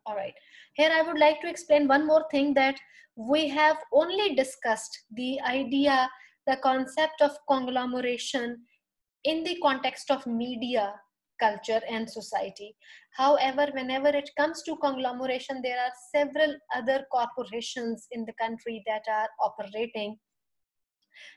All right. Here I would like to explain one more thing, that we have only discussed the idea, the concept of conglomeration in the context of media, culture, and society. However, whenever it comes to conglomeration, there are several other corporations in the country that are operating,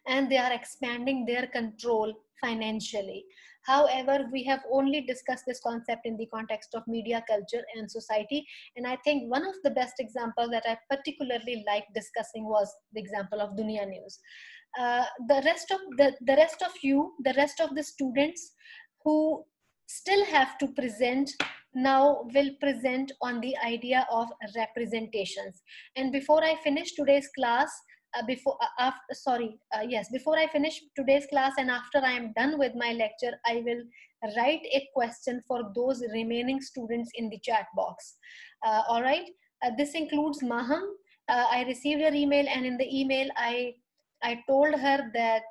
and they are expanding their control financially. However, we have only discussed this concept in the context of media, culture, and society. And I think one of the best examples that I particularly like discussing was the example of Dunia News. The rest of you, the rest of the students who still have to present now will present on the idea of representations. And before I finish today's class, before I finish today's class and after I am done with my lecture, I will write a question for those remaining students in the chat box. All right. This includes Maham. I received your email, and in the email I told her that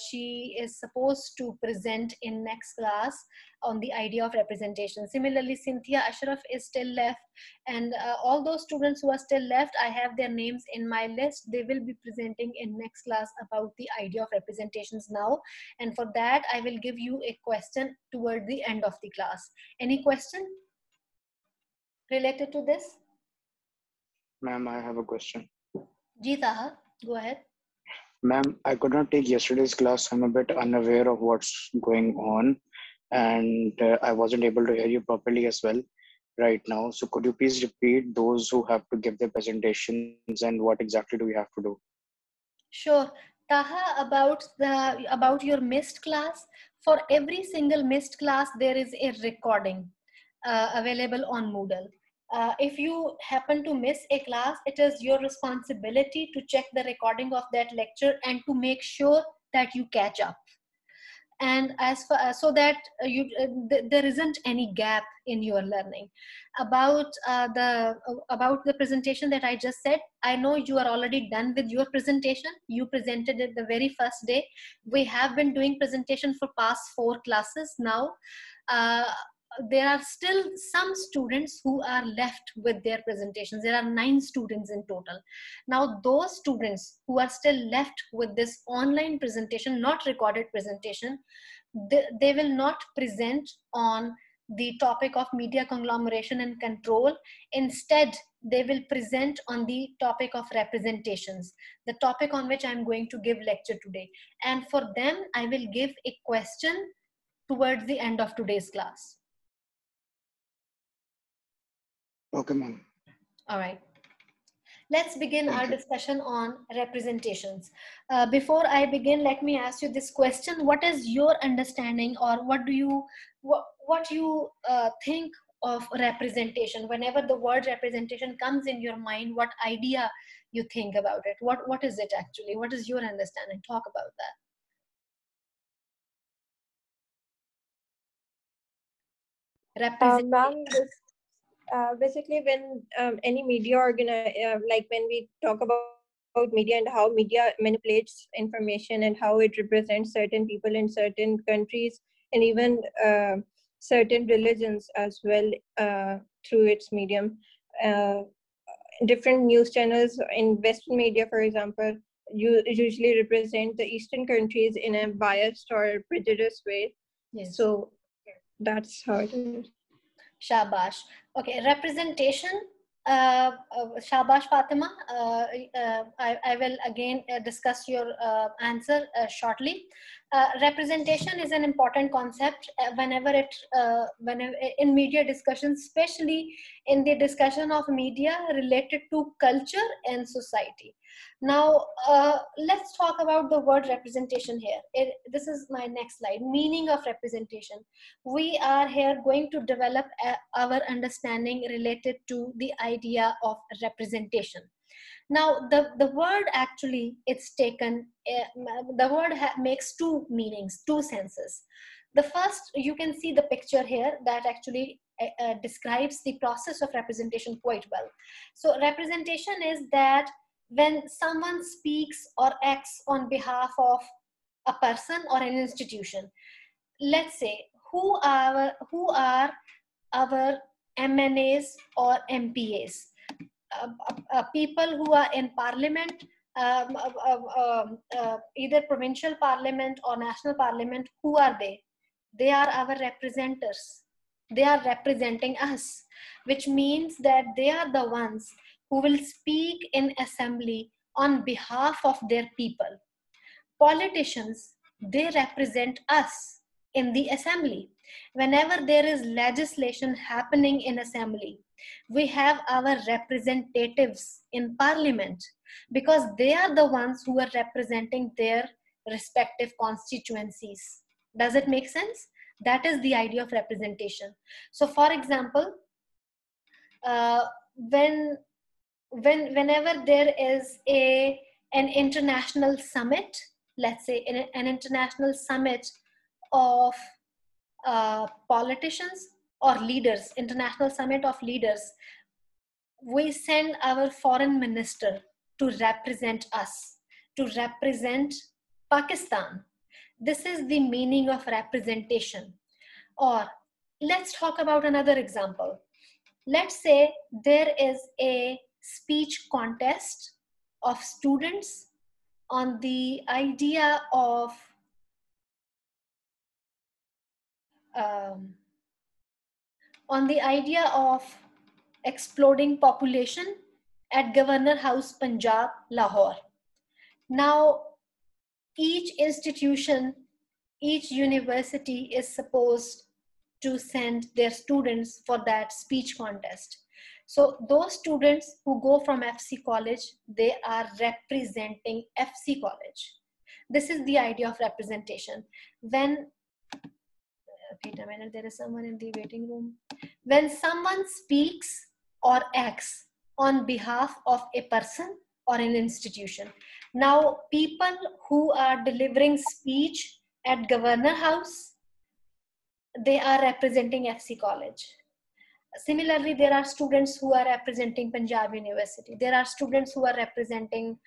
she is supposed to present in next class on the idea of representation. Similarly, Cynthia Ashraf is still left, and all those students who are still left, I have their names in my list. They will be presenting in next class about the idea of representations now. And for that, I will give you a question toward the end of the class. Any question related to this? Ma'am, I have a question. Jeeta, go ahead. Ma'am, I could not take yesterday's class. I'm a bit unaware of what's going on, and I wasn't able to hear you properly as well right now. So could you please repeat those who have to give their presentations and what exactly do we have to do? Sure. Taha, about your missed class, for every single missed class, there is a recording available on Moodle. If you happen to miss a class, it is your responsibility to check the recording of that lecture and to make sure that you catch up. And as far so that there isn't any gap in your learning. About the presentation that I just said, I know you are already done with your presentation. You presented it the very first day. We have been doing presentation for past 4 classes now. There are still some students who are left with their presentations. There are 9 students in total. Now, those students who are still left with this online presentation, not recorded presentation, they will not present on the topic of media conglomeration and control. Instead, they will present on the topic of representations, the topic on which I'm going to give lecture today. And for them, I will give a question towards the end of today's class. Okay, ma'am. All right. Let's begin our discussion on representations. Before I begin, let me ask you this question. What is your understanding, or what do you think of representation? Whenever the word representation comes in your mind, what idea you think about it? What is it actually? What is your understanding? Talk about that. Ma'am, basically when any media like when we talk about media and how media manipulates information and how it represents certain people in certain countries and even certain religions as well through its medium. Different news channels in Western media, for example, usually represent the Eastern countries in a biased or prejudiced way. Yes. So that's how it is. Shabash. Okay, representation. Shabash Fatima. I will again discuss your answer shortly. Representation is an important concept whenever in media discussions, especially in the discussion of media related to culture and society. Now, let's talk about the word representation here. This is my next slide. Meaning of representation. We are here going to develop our understanding related to the idea of representation. Now, the word actually, it's taken, the word makes 2 meanings, 2 senses. The first, you can see the picture here that actually describes the process of representation quite well. So representation is that when someone speaks or acts on behalf of a person or an institution, let's say, who are our MNAs or MPAs. People who are in parliament, either provincial parliament or national parliament, who are they? They are our representatives. They are representing us, which means that they are the ones who will speak in assembly on behalf of their people. Politicians, they represent us in the assembly. Whenever there is legislation happening in assembly, we have our representatives in parliament, because they are the ones who are representing their respective constituencies. Does it make sense? That is the idea of representation. So for example, uh, whenever there is an international summit, let's say an international summit of politicians or leaders, international summit of leaders, we send our foreign minister to represent us, to represent Pakistan. This is the meaning of representation. Or let's talk about another example. Let's say there is a speech contest of students on the idea of exploding population at Governor House, Punjab, Lahore. Now, each institution, each university is supposed to send their students for that speech contest. So those students who go from FC College, they are representing FC College. This is the idea of representation. When, wait a minute, there is someone in the waiting room. When someone speaks or acts on behalf of a person or an institution. Now, people who are delivering speech at Governor House, they are representing FC College. Similarly, there are students who are representing Punjab University. There are students who are representing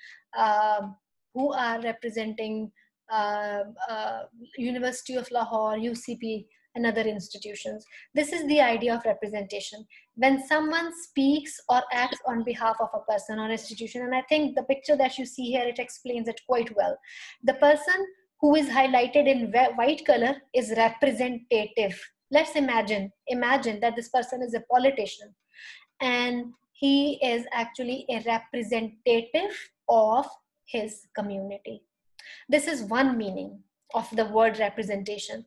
University of Lahore, UCP, and other institutions. This is the idea of representation. When someone speaks or acts on behalf of a person or institution, and I think the picture that you see here, it explains it quite well. The person who is highlighted in white color is representative. Let's imagine that this person is a politician and he is actually a representative of his community. This is one meaning of the word representation.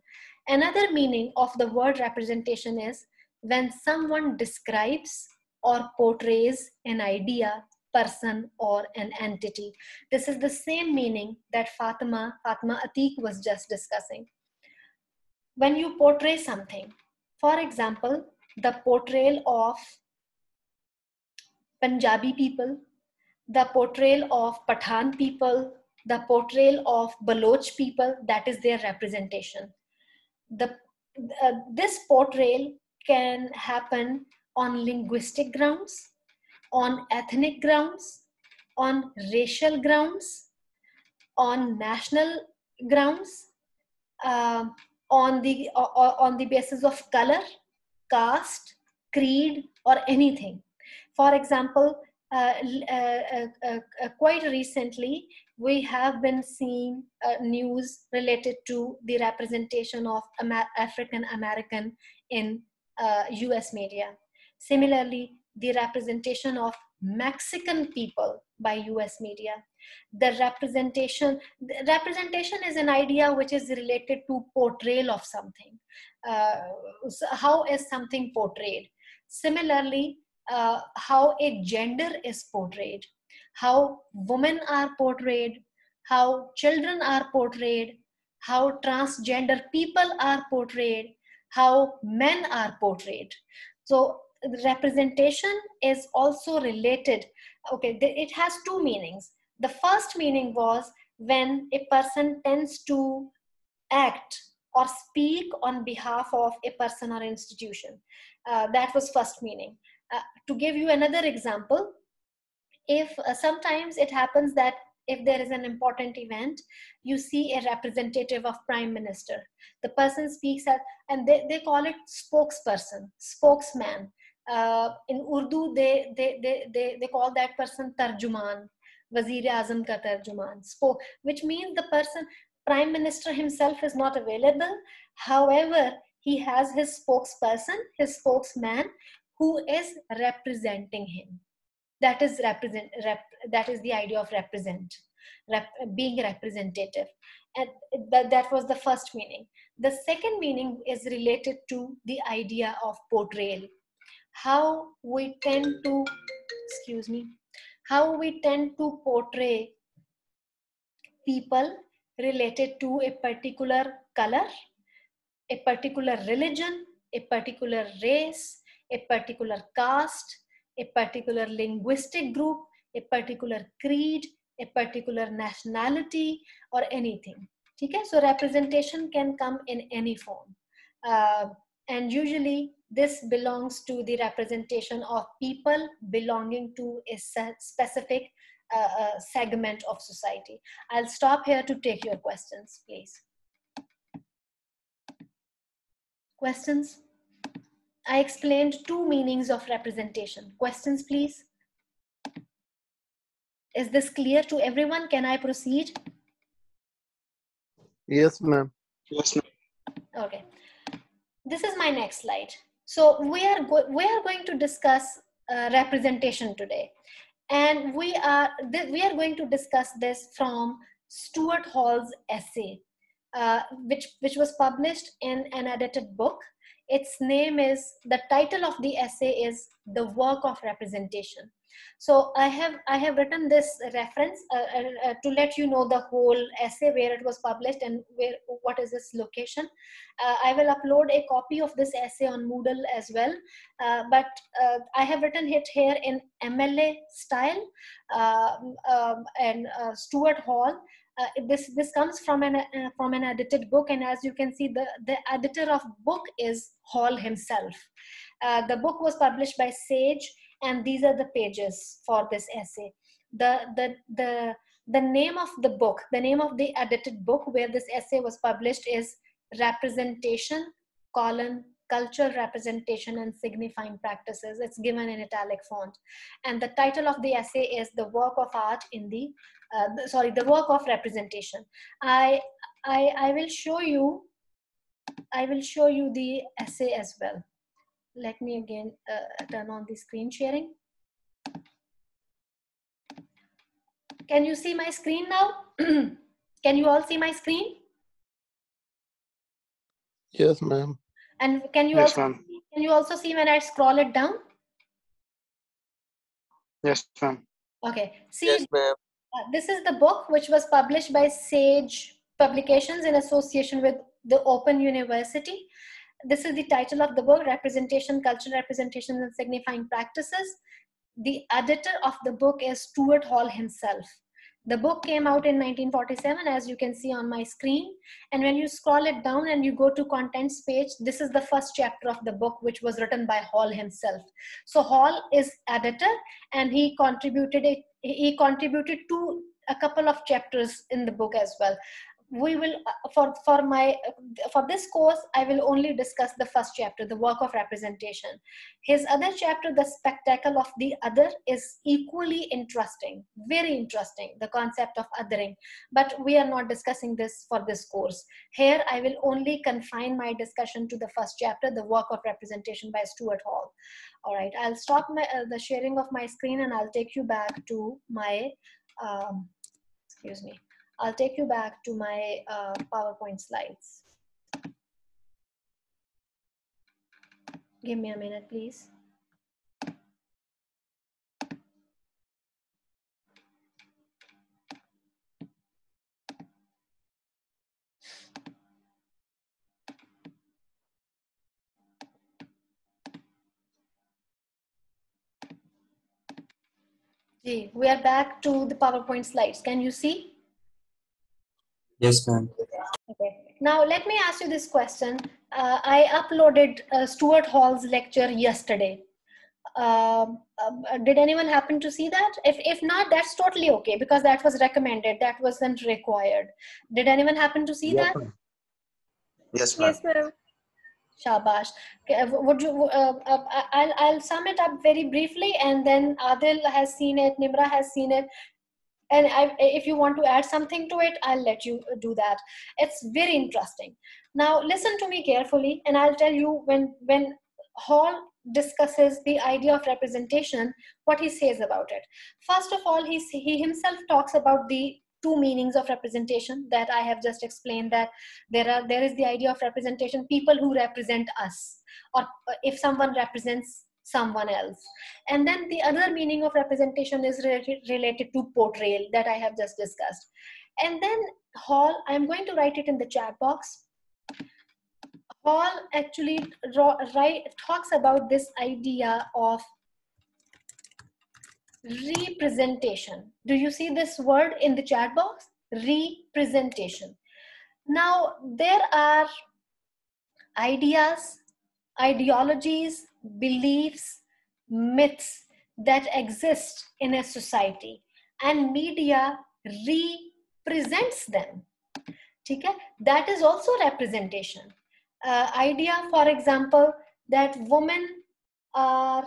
Another meaning of the word representation is when someone describes or portrays an idea, person, or an entity. This is the same meaning that Fatma Atiq was just discussing. When you portray something, for example, the portrayal of Punjabi people, the portrayal of Pathan people, the portrayal of Baloch people, that is their representation. This portrayal can happen on linguistic grounds, on ethnic grounds, on racial grounds, on national grounds, on the basis of color, caste, creed, or anything. For example, quite recently, we have been seeing news related to the representation of African American in US media. Similarly, the representation of Mexican people by US media. The representation is an idea which is related to portrayal of something. So how is something portrayed? Similarly, how a gender is portrayed, how women are portrayed, how children are portrayed, how transgender people are portrayed, how men are portrayed. So representation is also related. Okay, it has two meanings. The first meaning was when a person tends to act or speak on behalf of a person or institution. That was first meaning. To give you another example, if sometimes it happens that if there is an important event, you see a representative of prime minister. The person speaks and they call it spokesperson, spokesman. In Urdu, they call that person Tarjuman, Wazir Azam ka Tarjuman, which means the person, Prime Minister himself is not available. However, he has his spokesperson, his spokesman, who is representing him. That is that is the idea of being representative. And that was the first meaning. The second meaning is related to the idea of portrayal. How we tend to, excuse me, how we tend to portray people related to a particular color, a particular religion, a particular race, a particular caste, a particular linguistic group, a particular creed, a particular nationality, or anything. Okay? So representation can come in any form. And usually this belongs to the representation of people belonging to a specific segment of society. I'll stop here to take your questions, please. Questions? I explained two meanings of representation. Questions, please? Is this clear to everyone? Can I proceed? Yes, ma'am. Yes, ma'am. Okay. This is my next slide. So we are going to discuss representation today, and we are going to discuss this from Stuart Hall's essay, which was published in an edited book. Its name is, the title of the essay is The Work of Representation. So I have written this reference to let you know the whole essay, where it was published and what is its location. I will upload a copy of this essay on Moodle as well, but I have written it here in MLA style, and Stuart Hall. This comes from an edited book, and as you can see, the editor of book is Hall himself. The book was published by Sage, and these are the pages for this essay. The name of the book, the name of the edited book where this essay was published is Representation, Cultural Representation and Signifying Practices. It's given in italic font. And the title of the essay is The Work of Art in the Work of Representation. I will show you the essay as well. Let me again turn on the screen sharing. Can you see my screen now? Can you all see my screen? Yes, ma'am. And can you also see when I scroll it down? Yes, ma'am. Okay. See, Yes, ma'am. This is the book which was published by Sage Publications in association with the Open University. This is the title of the book, Representation, Cultural Representation and Signifying Practices. The editor of the book is Stuart Hall himself. The book came out in 1947, as you can see on my screen. And when you scroll it down and you go to contents page, this is the first chapter of the book, which was written by Hall himself. So Hall is editor, and he contributed to a couple of chapters in the book as well. We will, for this course, I will only discuss the first chapter, The Work of Representation. His other chapter, The Spectacle of the Other, is equally interesting, very interesting, the concept of othering. But we are not discussing this for this course. Here, I will only confine my discussion to the first chapter, The Work of Representation by Stuart Hall. All right, I'll stop the sharing of my screen, and I'll take you back to my, excuse me. I'll take you back to my PowerPoint slides. Give me a minute, please. We are back to the PowerPoint slides. Can you see? Yes, ma'am. Okay. Now let me ask you this question. I uploaded Stuart Hall's lecture yesterday. Did anyone happen to see that? If not, that's totally okay, because that was recommended. That wasn't required. Did anyone happen to see that? Yes, ma'am. Yes, ma'am. Shabash. Okay, would you? I'll sum it up very briefly, and then Adil has seen it, Nimra has seen it, and if you want to add something to it, I'll let you do that. It's very interesting. Now listen to me carefully, and I'll tell you when Hall discusses the idea of representation, what he says about it. First of all, he himself talks about the two meanings of representation that I have just explained, that there is the idea of representation, people who represent us, or if someone represents someone else. And then the other meaning of representation is related to portrayal that I have just discussed. And then Hall, I'm going to write it in the chat box. Hall actually talks about this idea of representation. Do you see this word in the chat box? Representation. Now, there are ideas, ideologies, beliefs, myths that exist in a society, and media represents them. Okay? That is also representation. Idea, for example, that women are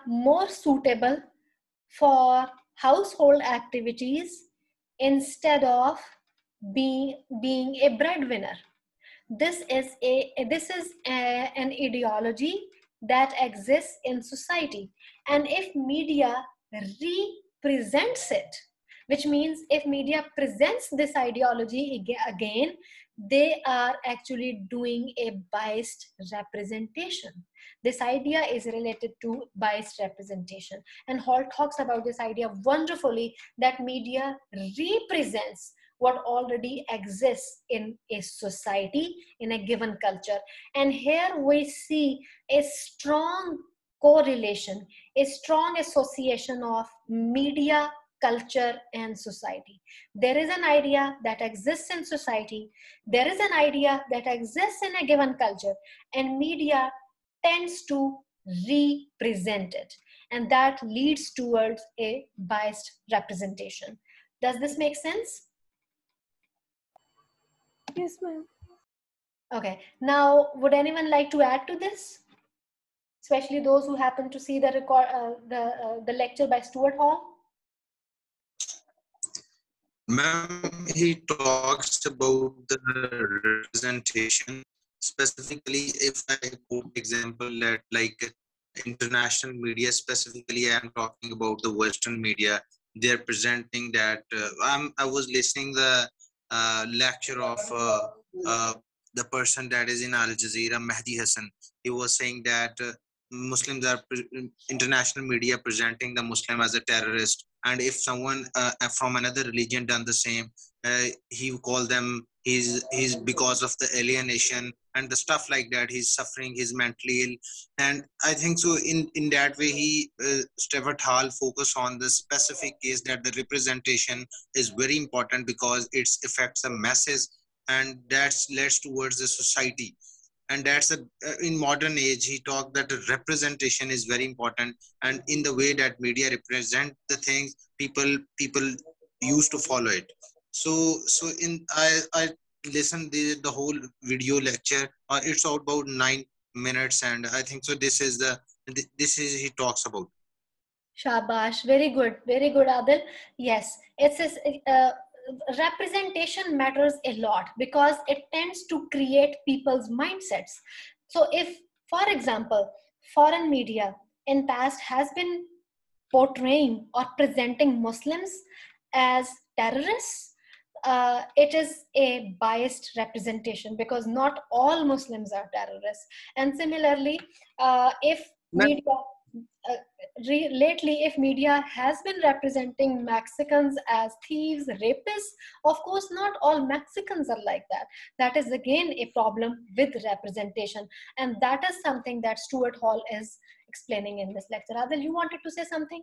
more suitable for household activities instead of being a breadwinner. This is an ideology that exists in society, and if media represents it, which means if media presents this ideology again, they are actually doing a biased representation. This idea is related to biased representation, and Hall talks about this idea wonderfully, that media represents what already exists in a society, in a given culture. And here we see a strong correlation, a strong association of media, culture, and society. There is an idea that exists in society, there is an idea that exists in a given culture, and media tends to represent it. And that leads towards a biased representation. Does this make sense? Yes, ma'am. Okay, now would anyone like to add to this? Especially those who happen to see the the lecture by Stuart Hall. Ma'am, he talks about the representation. Specifically, if I quote example that like international media, specifically I'm talking about the Western media, they're presenting that I was listening the lecture of the person that is in Al Jazeera, Mehdi Hassan. He was saying that Muslims are international media presenting the Muslim as a terrorist, and if someone from another religion done the same, he call them he's because of the alienation and the stuff like that, he's suffering, he's mentally ill. And I think so in that way he Stuart Hall focus on the specific case that the representation is very important because it affects the masses, and that's leads towards the society. And that's in modern age he talked that the representation is very important, and in the way that media represent the things, people used to follow it. So in I listened the whole video lecture, it's about 9 minutes, and I think so this is he talks about. Shabash, very good, Adil. Yes, representation matters a lot because it tends to create people's mindsets. So if, for example, foreign media in past has been portraying or presenting Muslims as terrorists, it is a biased representation because not all Muslims are terrorists. And similarly, if media lately, if media has been representing Mexicans as thieves, rapists, of course, not all Mexicans are like that. That is again a problem with representation. And that is something that Stuart Hall is explaining in this lecture. Adil, you wanted to say something?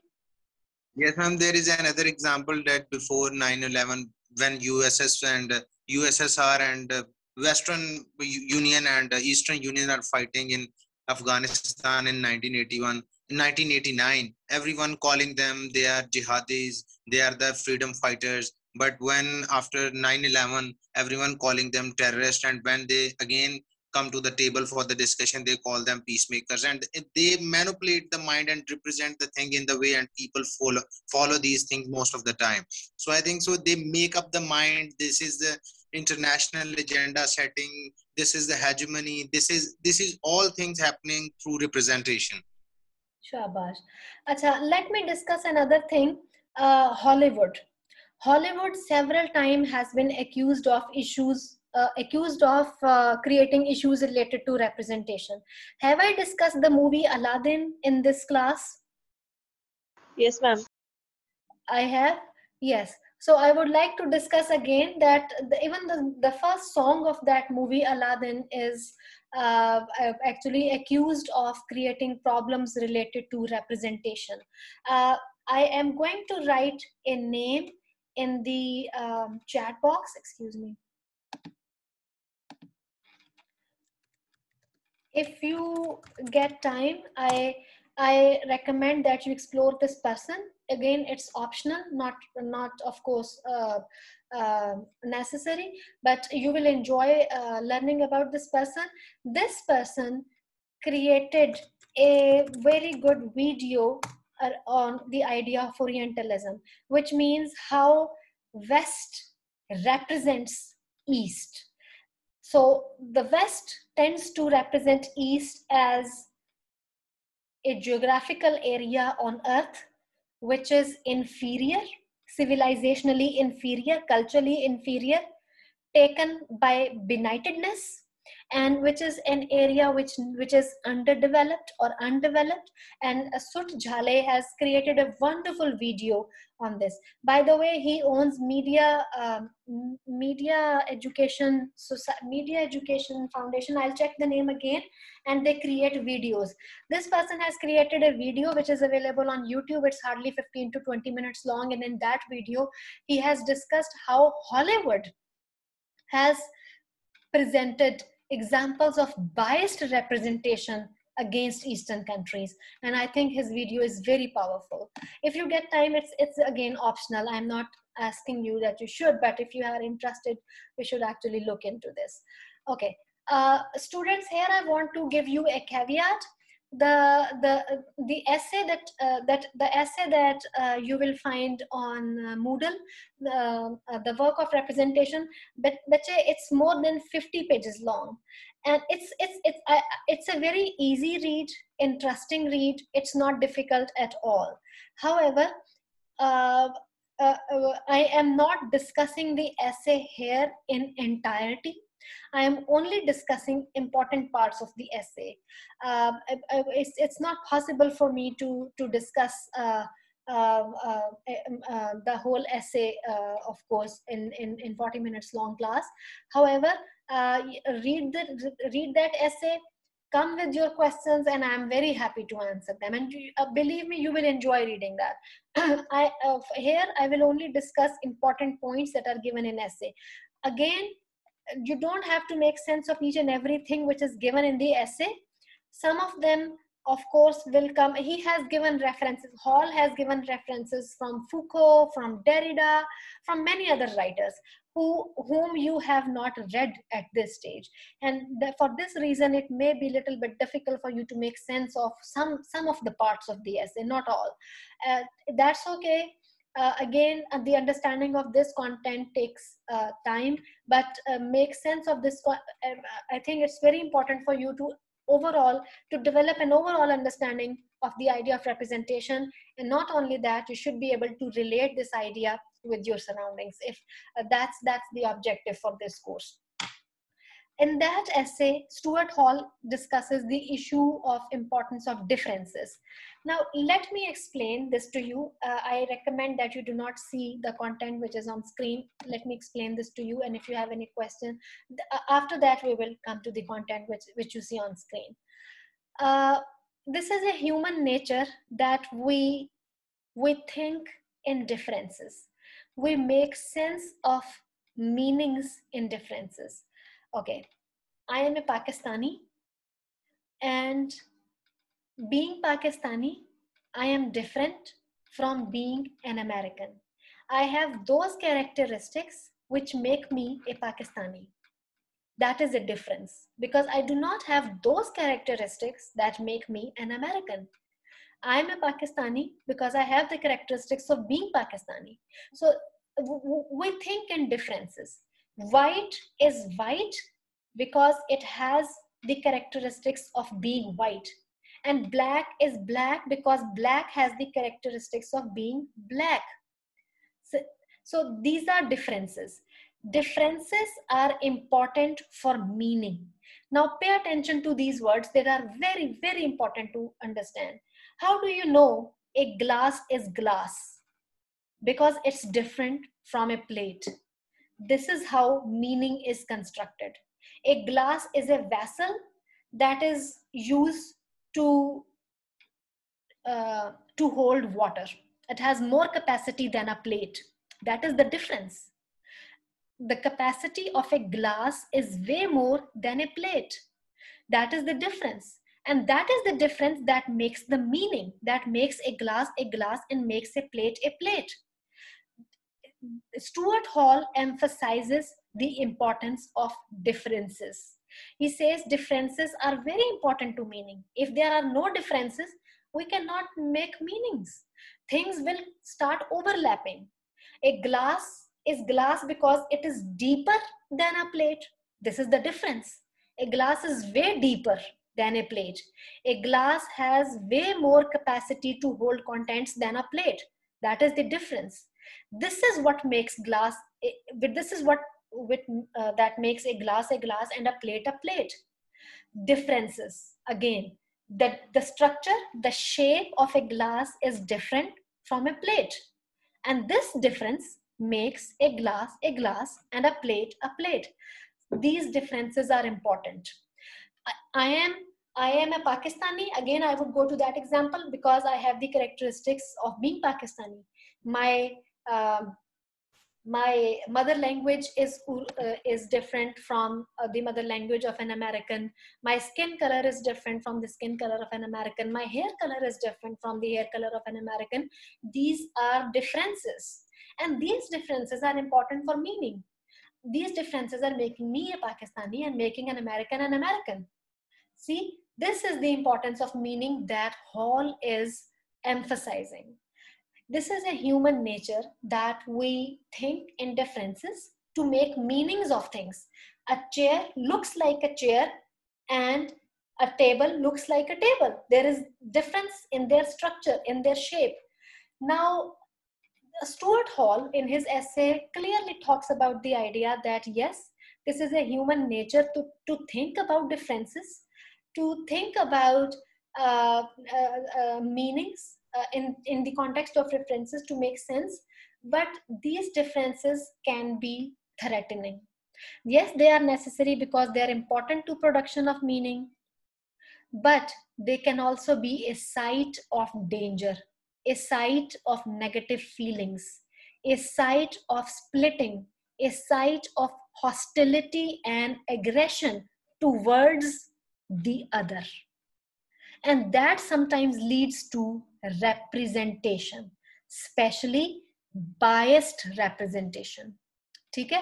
Yes, ma'am. There is another example that before 9/11, when USSR and Western Union and Eastern Union are fighting in Afghanistan in 1981, in 1989, everyone calling them they are jihadis, they are the freedom fighters, But when after 9/11, everyone calling them terrorists, and when they again come to the table for the discussion, they call them peacemakers, and they manipulate the mind and represent the thing in the way, and people follow these things most of the time. So I think so they make up the mind. This is the international agenda setting. This is the hegemony. This is all things happening through representation. Shabash. Acha, let me discuss another thing. Hollywood. Hollywood several times has been accused of creating issues related to representation. Have I discussed the movie Aladdin in this class? Yes, ma'am. I have, yes. So I would like to discuss again that even the first song of that movie, Aladdin, is actually accused of creating problems related to representation. I am going to write a name in the chat box, excuse me. If you get time, I recommend that you explore this person. Again, it's optional, not of course necessary, but you will enjoy learning about this person. This person created a very good video on the idea of Orientalism, which means how West represents East. So the West tends to represent East as a geographical area on Earth which is inferior, civilizationally inferior, culturally inferior, taken by benightedness, and which is an area which is underdeveloped or undeveloped. And Sut Jhale has created a wonderful video on this. By the way, he owns Media Education Foundation. I'll check the name again, and they create videos. This person has created a video which is available on YouTube. It's hardly 15 to 20 minutes long, and in that video he has discussed how Hollywood has presented examples of biased representation against Eastern countries, and I think his video is very powerful. If you get time, it's again optional. I'm not asking you that you should, but if you are interested, you should actually look into this. Okay, students, here I want to give you a caveat. The essay that you will find on Moodle, the work of representation, but it's more than 50 pages long, and it's a very easy read, interesting read. It's not difficult at all. However, I am not discussing the essay here in entirety. I am only discussing important parts of the essay. It's not possible for me to discuss the whole essay, of course, in 40 minutes long class. However, read that essay, come with your questions, and I'm very happy to answer them. And believe me, you will enjoy reading that. Here, I will only discuss important points that are given in essay. Again, you don't have to make sense of each and everything which is given in the essay. Some of them, of course, will come. He has given references. Hall has given references from Foucault, from Derrida, from many other writers whom you have not read at this stage. And for this reason, it may be a little bit difficult for you to make sense of some of the parts of the essay, not all. That's okay. Again, the understanding of this content takes time, but make sense of this. I think it's very important for you to develop an overall understanding of the idea of representation. And not only that, you should be able to relate this idea with your surroundings, if that's the objective for this course. In that essay, Stuart Hall discusses the issue of importance of differences. Now, let me explain this to you. I recommend that you do not see the content which is on screen. Let me explain this to you. And if you have any question, after that, we will come to the content which you see on screen. This is a human nature that we think in differences. We make sense of meanings in differences. Okay, I am a Pakistani, and being Pakistani, I am different from being an American. I have those characteristics which make me a Pakistani. That is a difference, because I do not have those characteristics that make me an American. I am a Pakistani because I have the characteristics of being Pakistani. So we think in differences. White is white because it has the characteristics of being white. And black is black because black has the characteristics of being black. So these are differences. Differences are important for meaning. Now pay attention to these words. They are very, very important to understand. How do you know a glass is glass? Because it's different from a plate. This is how meaning is constructed. A glass is a vessel that is used to hold water. It has more capacity than a plate. That is the difference. The capacity of a glass is way more than a plate. That is the difference. And that is the difference that makes the meaning, that makes a glass and makes a plate a plate. Stuart Hall emphasizes the importance of differences. He says differences are very important to meaning. If there are no differences, we cannot make meanings. Things will start overlapping. A glass is glass because it is deeper than a plate. This is the difference. A glass is way deeper than a plate. A glass has way more capacity to hold contents than a plate. That is the difference. This is what makes glass, this is what that makes a glass and a plate. Differences. Again, the structure, the shape of a glass is different from a plate. And this difference makes a glass and a plate. These differences are important. I am a Pakistani. Again, I would go to that example because I have the characteristics of being Pakistani. My mother language is different from the mother language of an American. My skin color is different from the skin color of an American. My hair color is different from the hair color of an American. These are differences. And these differences are important for meaning. These differences are making me a Pakistani and making an American an American. See, this is the importance of meaning that Hall is emphasizing. This is a human nature that we think in differences to make meanings of things. A chair looks like a chair and a table looks like a table. There is difference in their structure, in their shape. Now, Stuart Hall in his essay clearly talks about the idea that yes, this is a human nature to think about differences, to think about meanings in the context of references to make sense, but these differences can be threatening. Yes, they are necessary because they are important to production of meaning, but they can also be a site of danger, a site of negative feelings, a site of splitting, a site of hostility and aggression towards the other. And that sometimes leads to representation, especially biased representation. Okay?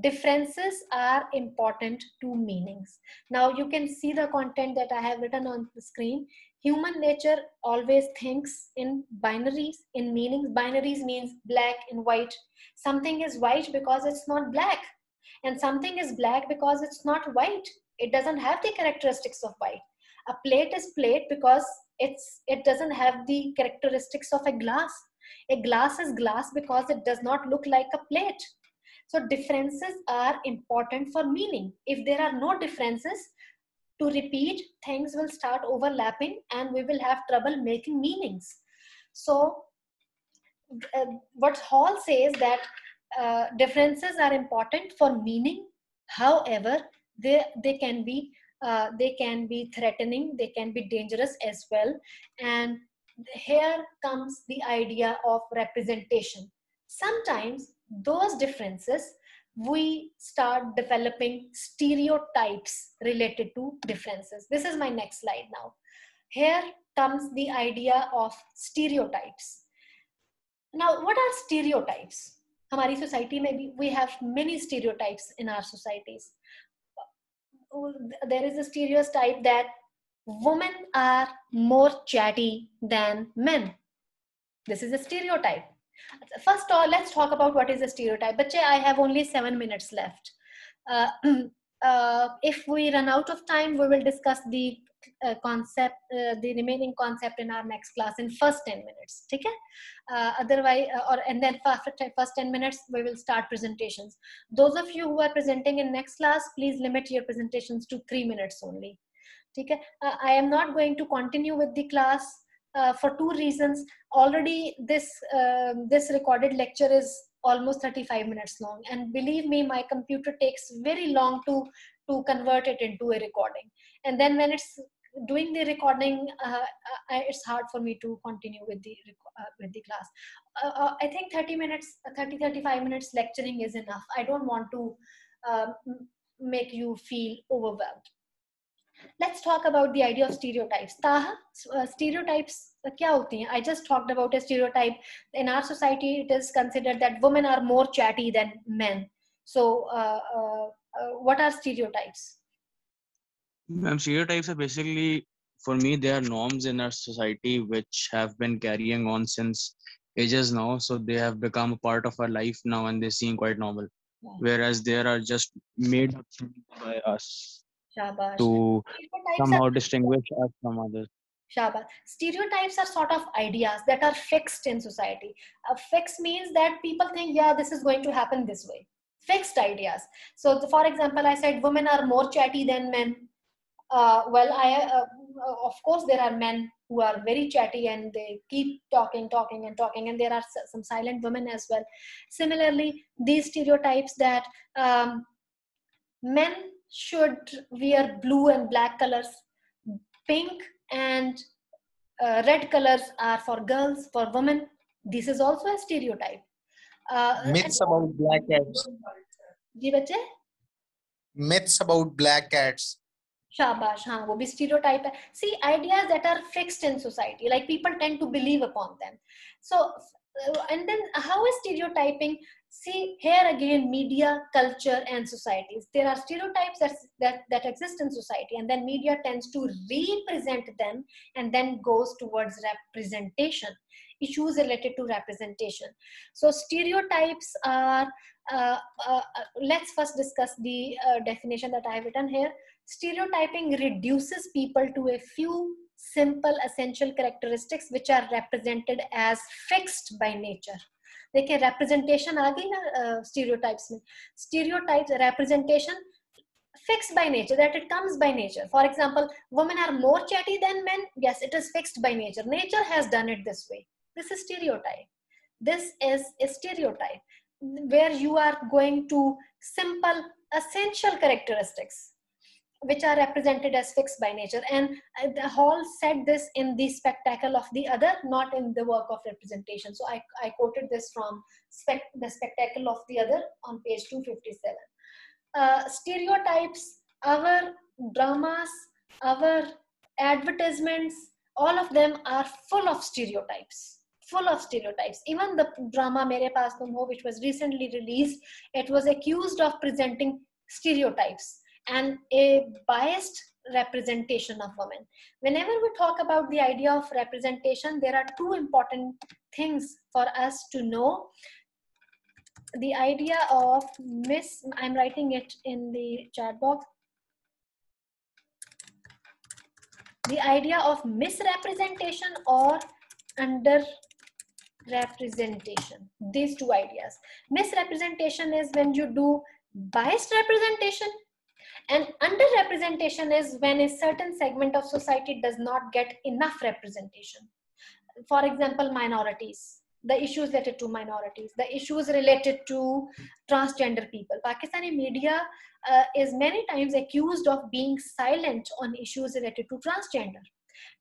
Differences are important to meanings. Now you can see the content that I have written on the screen. Human nature always thinks in binaries, in meanings. Binaries means black and white. Something is white because it's not black, and something is black because it's not white. It doesn't have the characteristics of white. A plate is plate because it doesn't have the characteristics of a glass. A glass is glass because it does not look like a plate. So differences are important for meaning. If there are no differences, to repeat, things will start overlapping and we will have trouble making meanings. So what Hall says that differences are important for meaning. However, they can be threatening, they can be dangerous as well. And here comes the idea of representation. Sometimes those differences, we start developing stereotypes related to differences. This is my next slide now. Here comes the idea of stereotypes. Now, what are stereotypes? हमारी society में भी we have many stereotypes in our societies. There is a stereotype that women are more chatty than men. This is a stereotype. First of all, let's talk about what is a stereotype. Bache, I have only 7 minutes left. If we run out of time, we will discuss the concept, the remaining concept in our next class in first 10 minutes. Okay? Otherwise, and then after first 10 minutes, we will start presentations. Those of you who are presenting in next class, please limit your presentations to 3 minutes only. Okay? I am not going to continue with the class for two reasons. Already this recorded lecture is almost 35 minutes long, and believe me, my computer takes very long to convert it into a recording, and then when it's doing the recording, it's hard for me to continue with the class. I think 35 minutes lecturing is enough. I don't want to make you feel overwhelmed. Let's talk about the idea of stereotypes. Taha, stereotypes kya hoti hain? I just talked about a stereotype. In our society, it is considered that women are more chatty than men. So, what are stereotypes? Stereotypes are basically, for me, they are norms in our society which have been carrying on since ages now. So they have become a part of our life now, and they seem quite normal. Yeah. Whereas they are just made up by us. Shabash. To somehow distinguish us from others. Shabash. Stereotypes are sort of ideas that are fixed in society. Fixed means that people think, yeah, this is going to happen this way. Fixed ideas. So, for example, I said women are more chatty than men. Of course, there are men who are very chatty and they keep talking, and there are some silent women as well. Similarly, these stereotypes that men should wear blue and black colors, pink and red colors are for girls, for women. This is also a stereotype. Myths about black cats. जी बच्चे? Myths about black cats. शाबाश, हाँ, वो भी stereotype है. See, ideas that are fixed in society, like people tend to believe upon them. So, and then how is stereotyping? See, here again, media, culture, and societies. There are stereotypes that exist in society, and then media tends to represent them and then goes towards representation, issues related to representation. So stereotypes are, let's first discuss the definition that I have written here. Stereotyping reduces people to a few simple essential characteristics which are represented as fixed by nature. देखिए representation आ गई ना stereotypes में. Stereotypes representation fixed by nature, that it comes by nature. For example, women are more chatty than men. Yes, it is fixed by nature. Nature has done it this way. This is stereotype. This is a stereotype where you are going to simple essential characteristics which are represented as fixed by nature. And Hall said this in The Spectacle of the Other, not in the work of representation. So I quoted this from The Spectacle of the Other on page 257. Stereotypes, our dramas, our advertisements, all of them are full of stereotypes. Full of stereotypes. Even the drama Mere Paas Tum Ho, which was recently released, it was accused of presenting stereotypes and a biased representation of women. Whenever we talk about the idea of representation, there are two important things for us to know. The idea of I'm writing it in the chat box. The idea of misrepresentation or underrepresentation. These two ideas. Misrepresentation is when you do biased representation, and underrepresentation is when a certain segment of society does not get enough representation. For example, minorities, the issues related to minorities, the issues related to transgender people. Pakistani media is many times accused of being silent on issues related to transgender.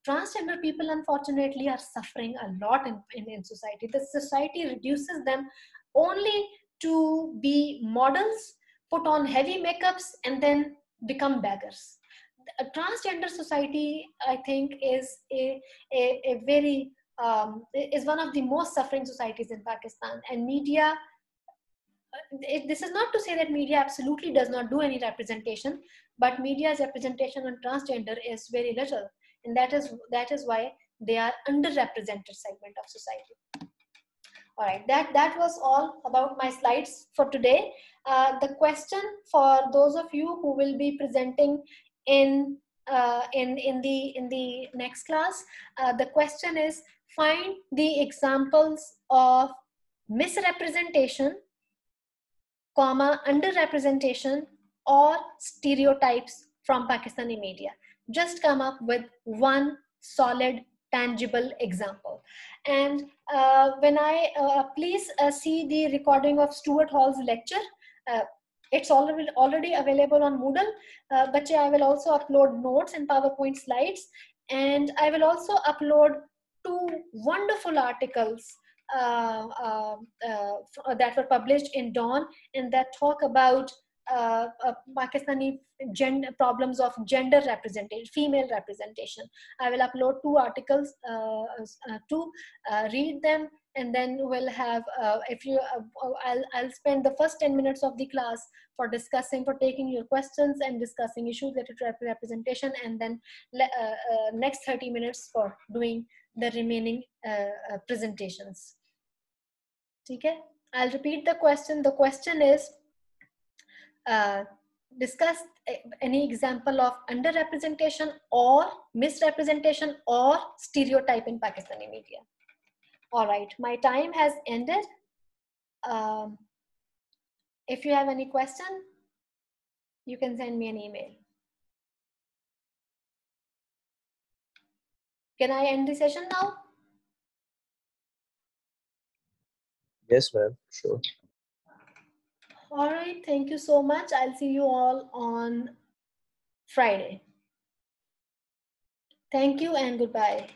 Transgender people, unfortunately, are suffering a lot in society. The society reduces them only to be models, put on heavy makeups, and then become beggars. A transgender society, I think, is a very is one of the most suffering societies in Pakistan, and media, this is not to say that media absolutely does not do any representation, but media's representation on transgender is very little, and that is why they are underrepresented segment of society. All right, that was all about my slides for today. The question for those of you who will be presenting in the next class, the question is, find the examples of misrepresentation, comma, underrepresentation or stereotypes from Pakistani media. Just come up with one solid, tangible example. And when I please see the recording of Stuart Hall's lecture. It's already available on Moodle. But I will also upload notes and PowerPoint slides, and I will also upload 2 wonderful articles that were published in Dawn, and that talk about Pakistani problems of gender representation, female representation. I will upload 2 articles to read them, and then we'll have, I'll spend the first 10 minutes of the class for taking your questions and discussing issues related to representation, and then next 30 minutes for doing the remaining presentations. Okay? I'll repeat the question. The question is, discuss any example of underrepresentation or misrepresentation or stereotype in Pakistani media. All right, my time has ended. If you have any question, you can send me an email. Can I end the session now? Yes, ma'am. Sure. All right, thank you so much. I'll see you all on Friday. Thank you and goodbye.